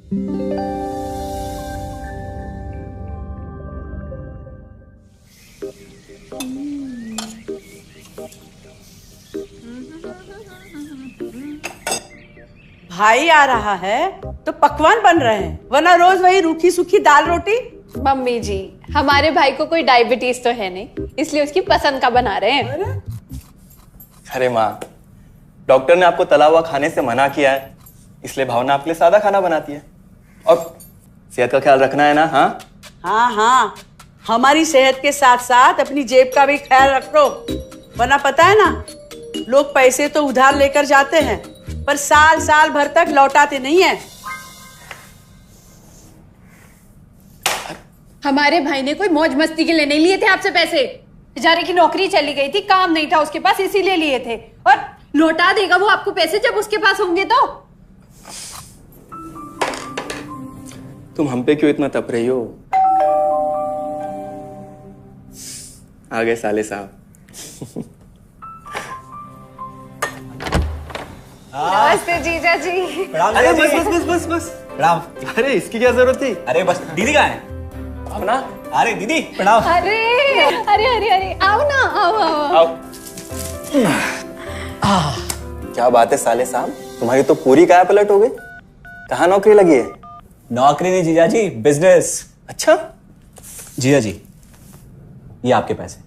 भाई आ रहा है तो पकवान बन रहे हैं, वरना रोज वही रूखी सूखी दाल रोटी। मम्मी जी, हमारे भाई को कोई डायबिटीज तो है नहीं, इसलिए उसकी पसंद का बना रहे हैं। अरे माँ, डॉक्टर ने आपको तला हुआ खाने से मना किया है, इसलिए भावना आपके लिए सादा खाना बनाती है। और सेहत का ख्याल रखना है ना? हाँ हाँ, हमारी सेहत के साथ साथ अपनी जेब का भी ख्याल रखो, वरना पता है ना, लोग पैसे तो उधार लेकर जाते हैं पर साल साल भर तक लौटाते नहीं है। हमारे भाई ने कोई मौज मस्ती के लिए नहीं लिए थे आपसे पैसे। बेचारे की नौकरी चली गई थी, काम नहीं था उसके पास, इसीलिए लिए थे। और लौटा देगा वो आपको पैसे जब उसके पास होंगे तो। तुम हम पे क्यों इतना तप रही हो? आ गए साले साहब। नमस्ते जीजा जी। अरे बस बस बस बस बस प्रणाम। अरे इसकी क्या जरूरत थी? अरे बस दीदी कहाँ है? आओ ना। अरे दीदी प्रणाम। अरे अरे अरे अरे आओ ना, आओ आओ। क्या बात है साले साहब, तुम्हारी तो पूरी काया पलट हो गई। कहाँ नौकरी लगी है? नौकरी नहीं जीजा जी, बिजनेस। अच्छा जीजा जी, ये आपके पैसे,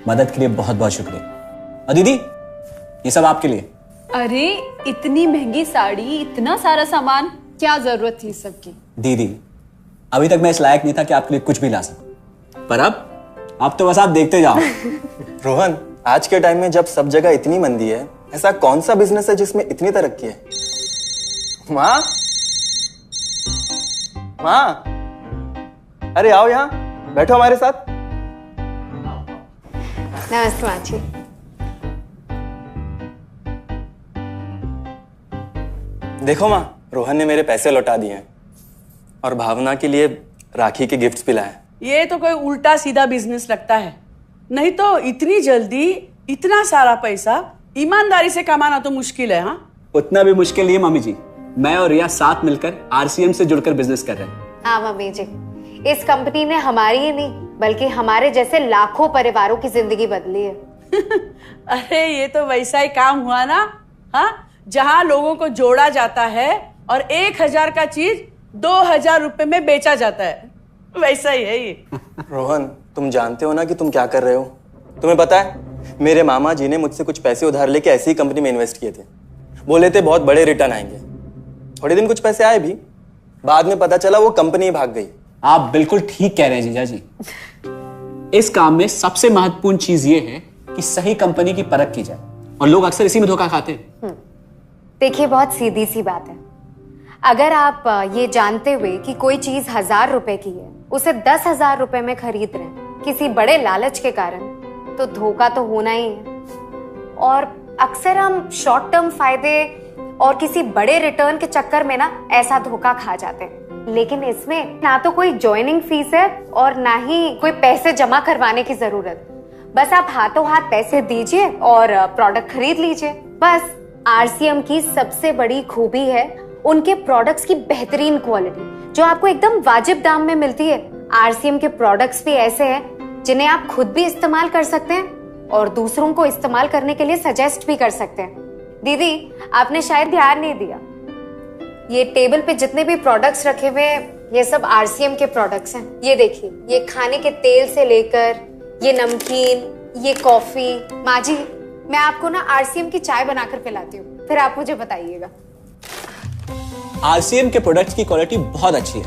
मदद के लिए बहुत बहुत शुक्रिया। और दीदी, ये सब आपके लिए। अरे इतनी महंगी साड़ी, इतना सारा सामान, क्या जरूरत थी सबकी? दीदी, अभी तक मैं इस लायक नहीं था कि आपके लिए कुछ भी ला सकूं, पर अब तो बस आप देखते जाओ। रोहन, आज के टाइम में जब सब जगह इतनी मंदी है, ऐसा कौन सा बिजनेस है जिसमें इतनी तरक्की है? माँ, माँ, अरे आओ यहाँ बैठो हमारे साथ। नमस्ते माँ जी। देखो माँ, रोहन ने मेरे पैसे लौटा दिए हैं और भावना के लिए राखी के गिफ्ट्स भी लाए। ये तो कोई उल्टा सीधा बिजनेस लगता है, नहीं तो इतनी जल्दी इतना सारा पैसा ईमानदारी से कमाना तो मुश्किल है। हाँ, उतना भी मुश्किल नहीं है मम्मी जी। मैं और रिया साथ मिलकर आरसीएम से जुड़कर बिजनेस कर रहे हैं। हाँ मम्मी जी, इस कंपनी ने हमारी ही नहीं बल्कि हमारे जैसे लाखों परिवारों की जिंदगी बदली है। अरे ये तो वैसा ही काम हुआ ना, हाँ, जहाँ लोगों को जोड़ा जाता है और 1000 का चीज 2000 रुपए में बेचा जाता है, वैसा ही है ये। रोहन, तुम जानते हो ना कि तुम क्या कर रहे हो? तुम्हें पता है, मेरे मामा जी ने मुझसे कुछ पैसे उधार लेके ऐसी ही कंपनी में इन्वेस्ट किए थे। बोले थे बहुत बड़े रिटर्न आएंगे। थोड़े दिन कुछ पैसे आए भी, बाद में पता चला वो कंपनी ही भाग गई। आप बिल्कुल ठीक कह रहे हैं जीजा जी। इस काम में सबसे महत्वपूर्ण चीज ये है कि सही कंपनी की परख की जाए, और लोग अक्सर इसी में धोखा खाते हैं। देखिए, बहुत सीधी सी बात है। अगर आप ये जानते हुए कि कोई चीज 1000 रुपए की है, उसे 10,000 रुपए में खरीद रहे हैं किसी बड़े लालच के कारण, तो धोखा तो होना ही है। और अक्सर हम शॉर्ट टर्म फायदे और किसी बड़े रिटर्न के चक्कर में ना ऐसा धोखा खा जाते हैं। लेकिन इसमें ना तो कोई ज्वाइनिंग फीस है और ना ही कोई पैसे जमा करवाने की जरूरत। बस आप हाथों हाथ पैसे दीजिए और प्रोडक्ट खरीद लीजिए। बस आरसीएम की सबसे बड़ी खूबी है उनके प्रोडक्ट्स की बेहतरीन क्वालिटी, जो आपको एकदम वाजिब दाम में मिलती है। आरसीएम के प्रोडक्ट्स भी ऐसे हैं जिन्हें आप खुद भी इस्तेमाल कर सकते हैं और दूसरों को इस्तेमाल करने के लिए सजेस्ट भी कर सकते हैं। दीदी, आपने शायद ध्यान नहीं दिया, ये टेबल पे जितने भी प्रोडक्ट्स रखे हुए हैं, ये सब आरसीएम के प्रोडक्ट्स हैं। ये देखिए, ये खाने के तेल से लेकर ये नमकीन, ये कॉफी। माँ जी, मैं आपको ना आरसीएम की चाय बनाकर पिलाती हूँ, फिर आप मुझे बताइएगा। आरसीएम के प्रोडक्ट्स की क्वालिटी बहुत अच्छी है,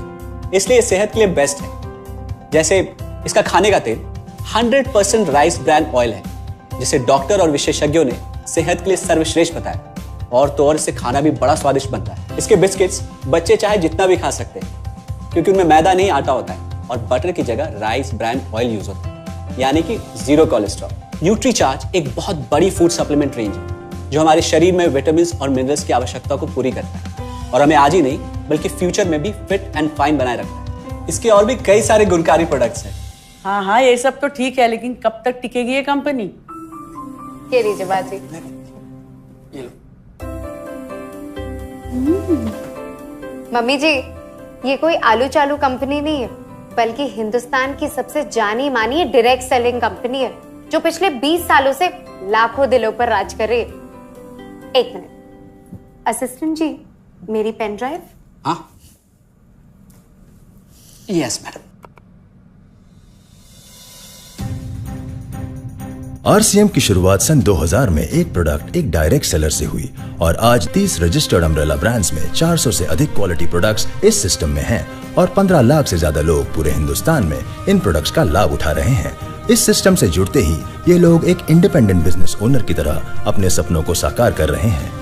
इसलिए सेहत के लिए बेस्ट है। जैसे इसका खाने का तेल 100% राइस ब्रांड ऑयल है, जिसे डॉक्टर और विशेषज्ञों ने सेहत के लिए सर्वश्रेष्ठ बताया। और तो और इससे खाना भी बड़ा स्वादिष्ट बनता है। इसके बिस्किट्स बच्चे चाहे जितना भी खा सकते हैं, क्योंकि उनमें मैदा नहीं आटा होता है और बटर की जगह राइस ब्रांड ऑयल यूज होता है, यानी कि 0 कोलेस्ट्रॉल। न्यूट्रीचार्ज एक बहुत बड़ी फूड सप्लीमेंट रेंज है, जो हमारे शरीर में विटामिन और मिनरल्स की आवश्यकता को पूरी करता है और हमें आज ही नहीं बल्कि फ्यूचर में भी फिट एंड फाइन बनाए रखता है। इसके और भी कई सारे गुणकारी प्रोडक्ट्स हैं। हाँ हाँ, ये सब तो ठीक है, लेकिन कब तक टिकेगी ये कंपनी? ये लीजिए बाजी। ये लो। मम्मी जी, ये कोई आलू चालू कंपनी नहीं है, बल्कि हिंदुस्तान की सबसे जानी मानी डायरेक्ट सेलिंग कंपनी है, जो पिछले 20 सालों से लाखों दिलों पर राज कर रही है। एक मिनट असिस्टेंट जी, मेरी पेन ड्राइव। हाँ, यस मैडम। आरसीएम की शुरुआत सन 2000 में एक प्रोडक्ट एक डायरेक्ट सेलर से हुई और आज 30 रजिस्टर्ड अम्ब्रेला ब्रांड्स में 400 से अधिक क्वालिटी प्रोडक्ट्स इस सिस्टम में हैं और 15 लाख से ज्यादा लोग पूरे हिंदुस्तान में इन प्रोडक्ट्स का लाभ उठा रहे हैं। इस सिस्टम से जुड़ते ही ये लोग एक इंडिपेंडेंट बिजनेस ओनर की तरह अपने सपनों को साकार कर रहे हैं।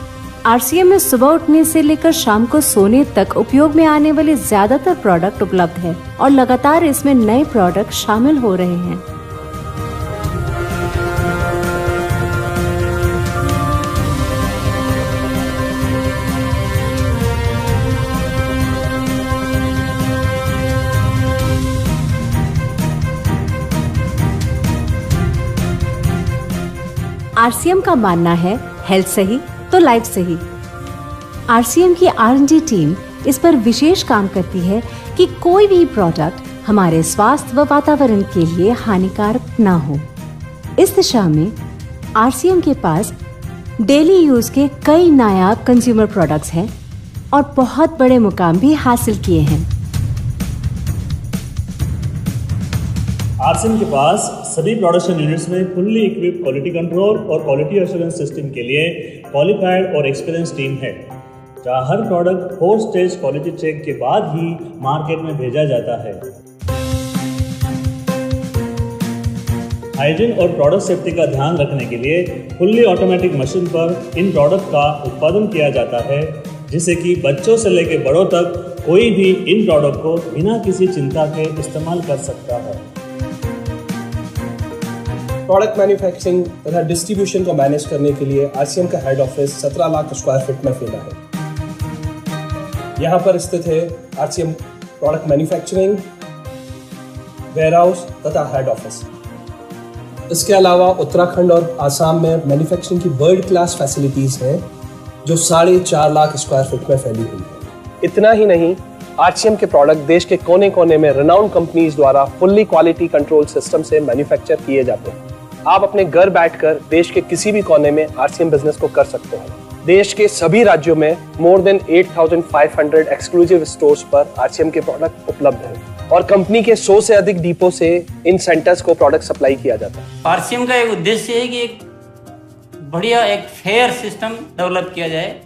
आरसीएम में सुबह उठने से लेकर शाम को सोने तक उपयोग में आने वाले ज्यादातर प्रोडक्ट उपलब्ध है और लगातार इसमें नए प्रोडक्ट शामिल हो रहे हैं। आरसीएम का मानना है हेल्थ सही तो लाइफ सही। आरसीएम की R&D टीम इस पर विशेष काम करती है कि कोई भी प्रोडक्ट हमारे स्वास्थ्य व वातावरण के लिए हानिकारक ना हो। इस दिशा में आरसीएम के पास डेली यूज के कई नायाब कंज्यूमर प्रोडक्ट्स हैं और बहुत बड़े मुकाम भी हासिल किए हैं। आरसीएम के पास सभी प्रोडक्शन यूनिट्स में फुल्ली इक्विप्ड क्वालिटी कंट्रोल और क्वालिटी एश्योरेंस सिस्टम के लिए क्वालिफाइड और एक्सपीरियंस टीम है, जहां हर प्रोडक्ट 4 स्टेज क्वालिटी चेक के बाद ही मार्केट में भेजा जाता है। हाइजीन और प्रोडक्ट सेफ्टी का ध्यान रखने के लिए फुल्ली ऑटोमेटिक मशीन पर इन प्रोडक्ट का उत्पादन किया जाता है, जिससे कि बच्चों से लेकर बड़ों तक कोई भी इन प्रोडक्ट को बिना किसी चिंता के इस्तेमाल कर सकता है। प्रोडक्ट मैन्युफैक्चरिंग तथा डिस्ट्रीब्यूशन को मैनेज करने के लिए आरसीएम का head office 17 lakh square feet में फैला है। यहाँ पर स्थित है आरसीएम प्रोडक्ट मैन्युफैक्चरिंग, वेयरहाउस तथा हेड ऑफिस। इसके अलावा उत्तराखंड और आसाम में मैन्युफैक्चरिंग की वर्ल्ड क्लास फैसिलिटीज हैं, जो 4.5 लाख स्क्वायर फीट में फैली हुई है। इतना ही नहीं, आरसीएम के प्रोडक्ट देश के कोने कोने में रेनाउंड कंपनीज द्वारा फुल्ली क्वालिटी कंट्रोल सिस्टम से मैन्युफैक्चर किए जाते हैं। आप अपने घर बैठकर देश के किसी भी कोने में आरसीएम बिजनेस को कर सकते हैं। देश के सभी राज्यों में मोर देन 8,500 एक्सक्लूसिव स्टोर्स पर आरसीएम के प्रोडक्ट उपलब्ध हैं और कंपनी के 100 से अधिक डिपो से इन सेंटर्स को प्रोडक्ट सप्लाई किया जाता है। आरसीएम का एक उद्देश्य है कि एक बढ़िया एक फेयर सिस्टम डेवलप किया जाए,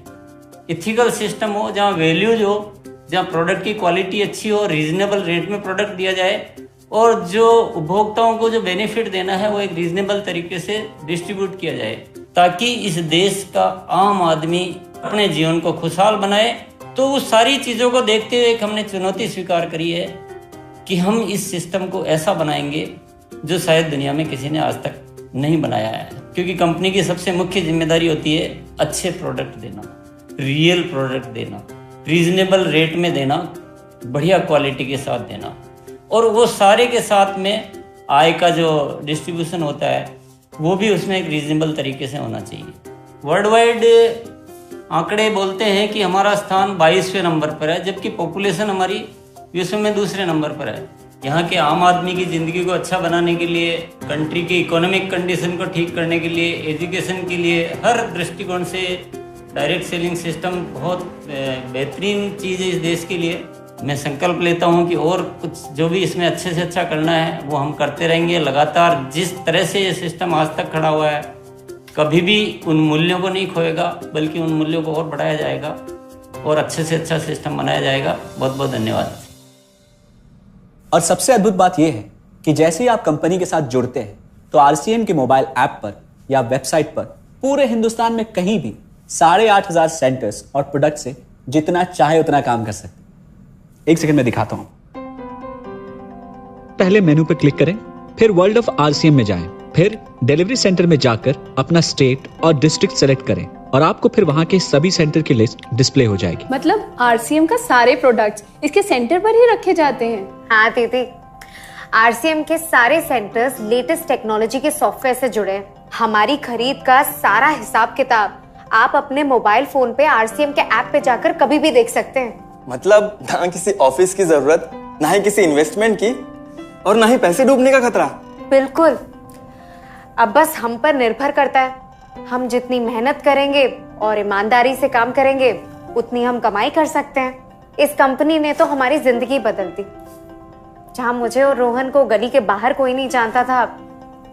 इथिकल सिस्टम हो, जहाँ वैल्यूज हो, जहाँ प्रोडक्ट की क्वालिटी अच्छी हो, रीजनेबल रेट में प्रोडक्ट दिया जाए और जो उपभोक्ताओं को जो बेनिफिट देना है वो एक रीजनेबल तरीके से डिस्ट्रीब्यूट किया जाए, ताकि इस देश का आम आदमी अपने जीवन को खुशहाल बनाए। तो उस सारी चीज़ों को देखते हुए एक हमने चुनौती स्वीकार करी है कि हम इस सिस्टम को ऐसा बनाएंगे जो शायद दुनिया में किसी ने आज तक नहीं बनाया है, क्योंकि कंपनी की सबसे मुख्य जिम्मेदारी होती है अच्छे प्रोडक्ट देना, रियल प्रोडक्ट देना, रीजनेबल रेट में देना, बढ़िया क्वालिटी के साथ देना, और वो सारे के साथ में आय का जो डिस्ट्रीब्यूशन होता है वो भी उसमें एक रीजनेबल तरीके से होना चाहिए। वर्ल्ड वाइड आंकड़े बोलते हैं कि हमारा स्थान 22वें नंबर पर है, जबकि पॉपुलेशन हमारी विश्व में दूसरे नंबर पर है। यहाँ के आम आदमी की ज़िंदगी को अच्छा बनाने के लिए, कंट्री की इकोनॉमिक कंडीशन को ठीक करने के लिए, एजुकेशन के लिए, हर दृष्टिकोण से डायरेक्ट सेलिंग सिस्टम बहुत बेहतरीन चीज़ है इस देश के लिए। मैं संकल्प लेता हूं कि और कुछ जो भी इसमें अच्छे से अच्छा करना है वो हम करते रहेंगे लगातार। जिस तरह से ये सिस्टम आज तक खड़ा हुआ है, कभी भी उन मूल्यों को नहीं खोएगा, बल्कि उन मूल्यों को और बढ़ाया जाएगा और अच्छे से अच्छा सिस्टम बनाया जाएगा। बहुत बहुत धन्यवाद। और सबसे अद्भुत बात यह है कि जैसे ही आप कंपनी के साथ जुड़ते हैं तो आरसीएम के मोबाइल ऐप पर या वेबसाइट पर पूरे हिंदुस्तान में कहीं भी 8,500 सेंटर्स और प्रोडक्ट से जितना चाहे उतना काम कर सकते हैं। एक सेकंड में दिखाता हूं। पहले मेनू पर क्लिक करें, फिर वर्ल्ड ऑफ आरसीएम में जाएं, फिर डिलीवरी सेंटर में जाकर अपना स्टेट और डिस्ट्रिक्ट सेलेक्ट करें और आपको फिर वहां के सभी सेंटर की लिस्ट डिस्प्ले हो जाएगी। मतलब आरसीएम का सारे प्रोडक्ट्स इसके सेंटर पर ही रखे जाते हैं? हाँ दीदी, आरसीएम के सारे सेंटर्स लेटेस्ट टेक्नोलॉजी के सॉफ्टवेयर से जुड़े हैं। हमारी खरीद का सारा हिसाब किताब आप अपने मोबाइल फोन पे आरसीएम के ऐप पे जाकर कभी भी देख सकते हैं। मतलब ना किसी ऑफिस की जरूरत, ना ही किसी इन्वेस्टमेंट की, और ना ही पैसे डूबने का खतरा। बिल्कुल। अब बस हम पर निर्भर करता है। हम जितनी मेहनत करेंगे और ईमानदारी से काम करेंगे उतनी हम कमाई कर सकते हैं। इस कंपनी ने तो हमारी जिंदगी बदल दी। जहां मुझे और रोहन को गली के बाहर कोई नहीं जानता था,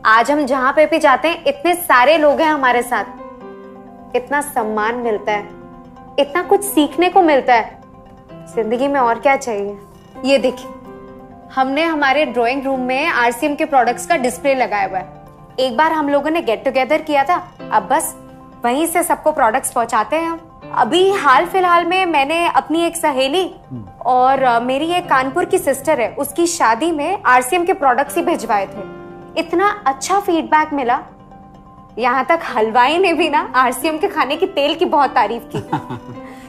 आज हम जहां पे भी जाते हैं इतने सारे लोग हैं हमारे साथ। इतना सम्मान मिलता है, इतना कुछ सीखने को मिलता है। जिंदगी में और क्या चाहिए। ये देखिए, हमने हमारे ड्राइंग रूम में आरसीएम के प्रोडक्ट्स का डिस्प्ले लगाया हुआ है। एक बार हम लोगों ने गेट टुगेदर किया था, अब बस वहीं से सबको प्रोडक्ट्स पहुंचाते हैं हम। अभी हाल फिलहाल में मैंने अपनी एक सहेली और मेरी एक कानपुर की सिस्टर है, उसकी शादी में आरसीएम के प्रोडक्ट्स ही भिजवाए थे। इतना अच्छा फीडबैक मिला, यहाँ तक हलवाई ने भी ना आरसीएम के खाने की तेल की बहुत तारीफ की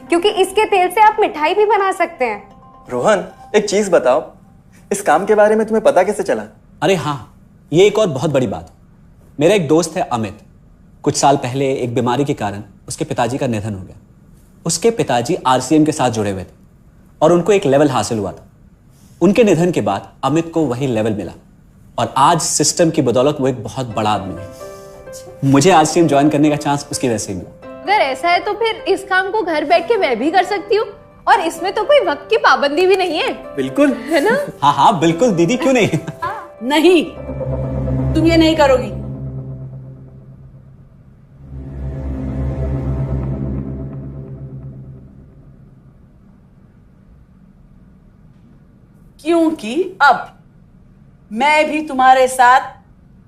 क्योंकि इसके तेल से आप मिठाई भी बना सकते हैं। रोहन, एक चीज बताओ, इस काम के बारे में तुम्हें पता कैसे चला? अरे हाँ, ये एक और बहुत बड़ी बात। मेरा एक दोस्त है अमित, कुछ साल पहले एक बीमारी के कारण उसके पिताजी का निधन हो गया। उसके पिताजी आरसीएम के साथ जुड़े हुए थे और उनको एक लेवल हासिल हुआ था। उनके निधन के बाद अमित को वही लेवल मिला और आज सिस्टम की बदौलत वो एक बहुत बड़ा आदमी है। मुझे आरसीएम ज्वाइन करने का चांस उसकी वजह से मिला। अगर ऐसा है तो फिर इस काम को घर बैठ के मैं भी कर सकती हूँ, और इसमें तो कोई वक्त की पाबंदी भी नहीं है। बिल्कुल, है ना? हाँ हाँ बिल्कुल दीदी, क्यों नहीं। नहीं, तुम ये नहीं करोगी। क्योंकि अब मैं भी तुम्हारे साथ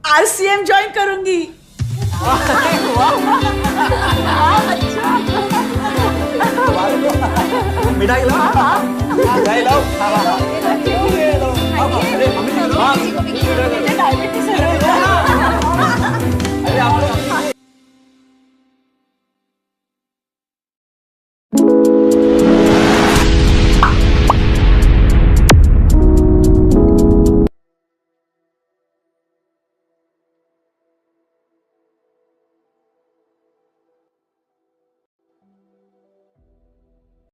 आरसीएम ज्वाइन करूंगी। मिठाई लाओ, मिठाई लाओ।